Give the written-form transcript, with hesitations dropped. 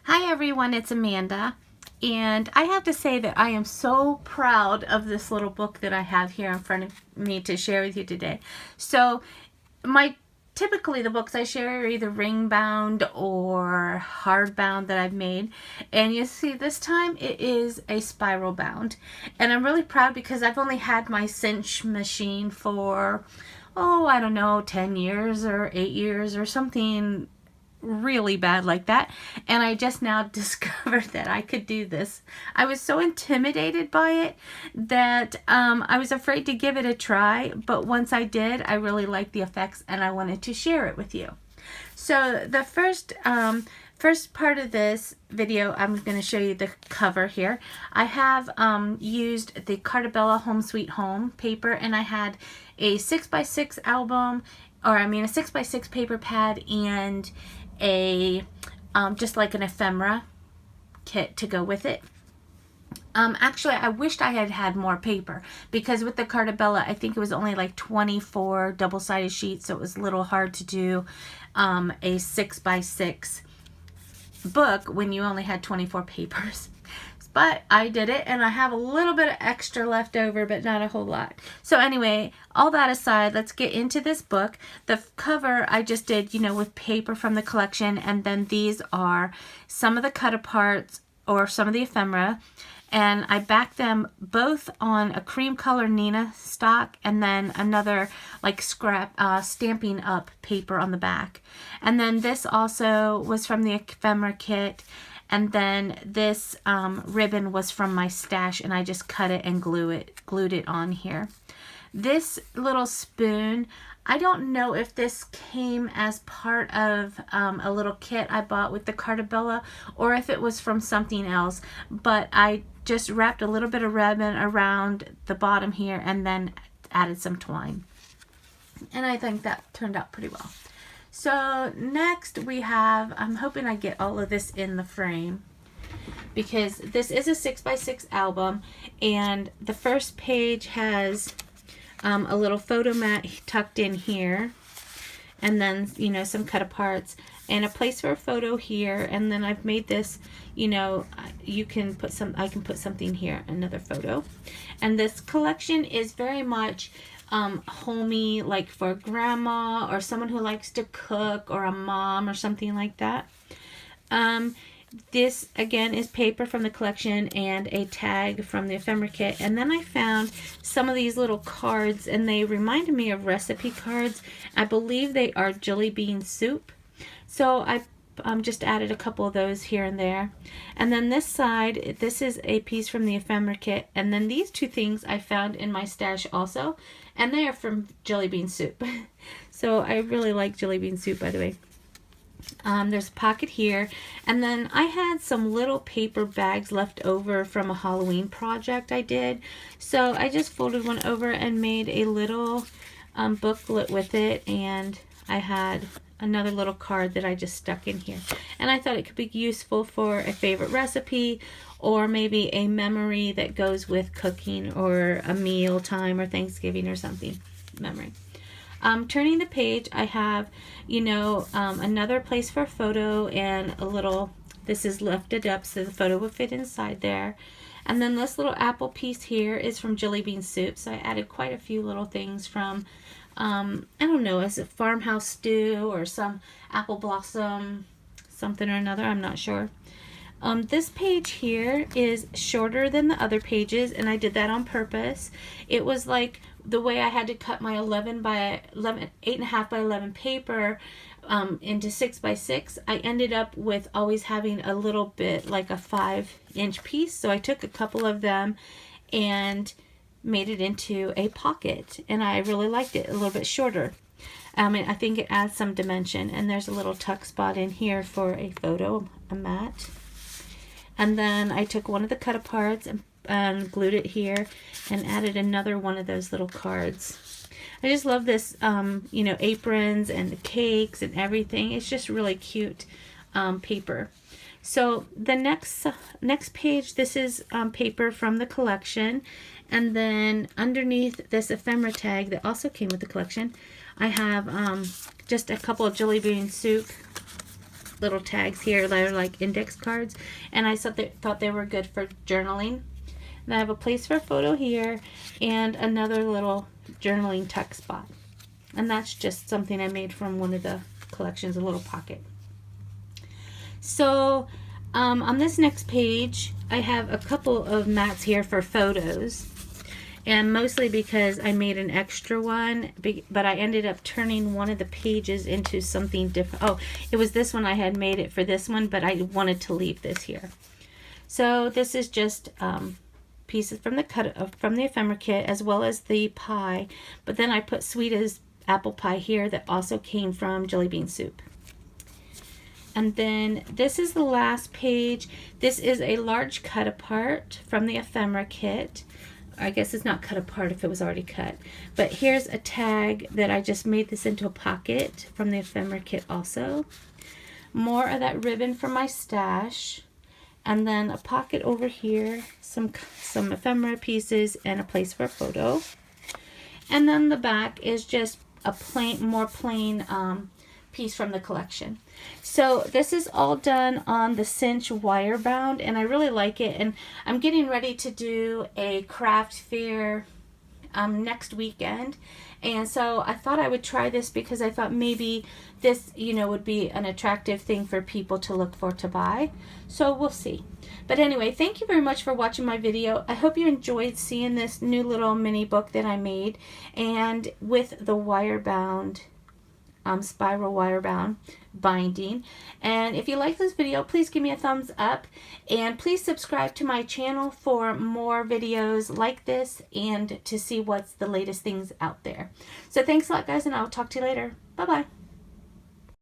Hi everyone, it's Amanda, and I have to say that I am so proud of this little book that I have here in front of me to share with you today. So typically the books I share are either ring bound or hardbound that I've made, and you see this time it is a spiral bound, and I'm really proud because I've only had my Cinch machine for I don't know, 10 years or 8 years or something really bad like that, and I just now discovered that I could do this. I was so intimidated by it that I was afraid to give it a try, but once I did, I really liked the effects and I wanted to share it with you. So the first part of this video, I'm going to show you the cover here. I have used the Carta Home Sweet Home paper, and I had a 6x6 album, or I mean a 6x6 paper pad, and a just like an ephemera kit to go with it. Actually, I wished I had had more paper, because with the Carta, I think it was only like 24 double-sided sheets, so it was a little hard to do a 6x6 book when you only had 24 papers. But I did it, and I have a little bit of extra left over, but not a whole lot. So anyway, all that aside, let's get into this book. The cover I just did, with paper from the collection, and then these are some of the cut aparts or some of the ephemera, and I backed them both on a cream color Nina stock, and then another like scrap Stampin' Up paper on the back. And then this also was from the ephemera kit. And then this ribbon was from my stash, and I just cut it and glued it on here. This little spoon, I don't know if this came as part of a little kit I bought with the Carta, or if it was from something else, but I just wrapped a little bit of ribbon around the bottom here and then added some twine. And I think that turned out pretty well. So next we have, I'm hoping I get all of this in the frame, because this is a 6x6 album, and the first page has a little photo mat tucked in here, and then some cut aparts and a place for a photo here, and then I've made this, you can put I can put something here, another photo. And this collection is very much homey, like for grandma or someone who likes to cook, or a mom or something like that. This again is paper from the collection and a tag from the ephemera kit. And then I found some of these little cards, and they reminded me of recipe cards. I believe they are jelly bean soup. So I just added a couple of those here and there. And then this side, this is a piece from the ephemera kit. And then these two things I found in my stash also, and they are from jelly bean soup. So I really like jelly bean soup, by the way. There's a pocket here, and then I had some little paper bags left over from a Halloween project I did. So I just folded one over and made a little booklet with it, and I had another little card that I just stuck in here. And I thought it could be useful for a favorite recipe, or maybe a memory that goes with cooking, or a meal time, or Thanksgiving or something. Memory. Turning the page, I have, another place for a photo, and a little, this is lifted up so the photo would fit inside there. And then this little apple piece here is from jelly bean soup. So I added quite a few little things from, I don't know, is it farmhouse stew or some apple blossom, something or another, I'm not sure. This page here is shorter than the other pages, and I did that on purpose. It was like the way I had to cut my 8.5 by 11 paper into 6x6. I ended up with always having a little bit like a 5-inch piece. So I took a couple of them and made it into a pocket, and I really liked it a little bit shorter. And I think it adds some dimension. And there's a little tuck spot in here for a photo, a mat. And then I took one of the cut aparts and glued it here and added another one of those little cards. I just love this, aprons and the cakes and everything. It's just really cute paper. So the next page, this is paper from the collection. And then underneath this ephemera tag that also came with the collection, I have just a couple of jelly bean soup little tags here that are like index cards, and I thought they were good for journaling. And I have a place for a photo here and another little journaling tuck spot. And that's just something I made from one of the collections, a little pocket. So on this next page, I have a couple of mats here for photos. And mostly because I made an extra one, but I ended up turning one of the pages into something different. Oh, it was this one. I had made it for this one, but I wanted to leave this here. So this is just pieces from the ephemera kit, as well as the pie. But then I put Sweeta's apple pie here that also came from jelly bean soup. And then this is the last page. This is a large cut apart from the ephemera kit. I guess it's not cut apart if it was already cut. But here's a tag that I just made this into a pocket from the ephemera kit also. More of that ribbon from my stash. And then a pocket over here, some ephemera pieces, and a place for a photo. And then the back is just a more plain piece from the collection. So this is all done on the Cinch wire bound, and I really like it. And I'm getting ready to do a craft fair next weekend, and so I thought I would try this because I thought maybe this, you know, would be an attractive thing for people to look for to buy. So we'll see. But anyway, thank you very much for watching my video. I hope you enjoyed seeing this new little mini book that I made, and with the wire bound spiral wire bound binding. And if you like this video, please give me a thumbs up, and please subscribe to my channel for more videos like this and to see what's the latest things out there. So thanks a lot, guys, and I'll talk to you later. Bye bye.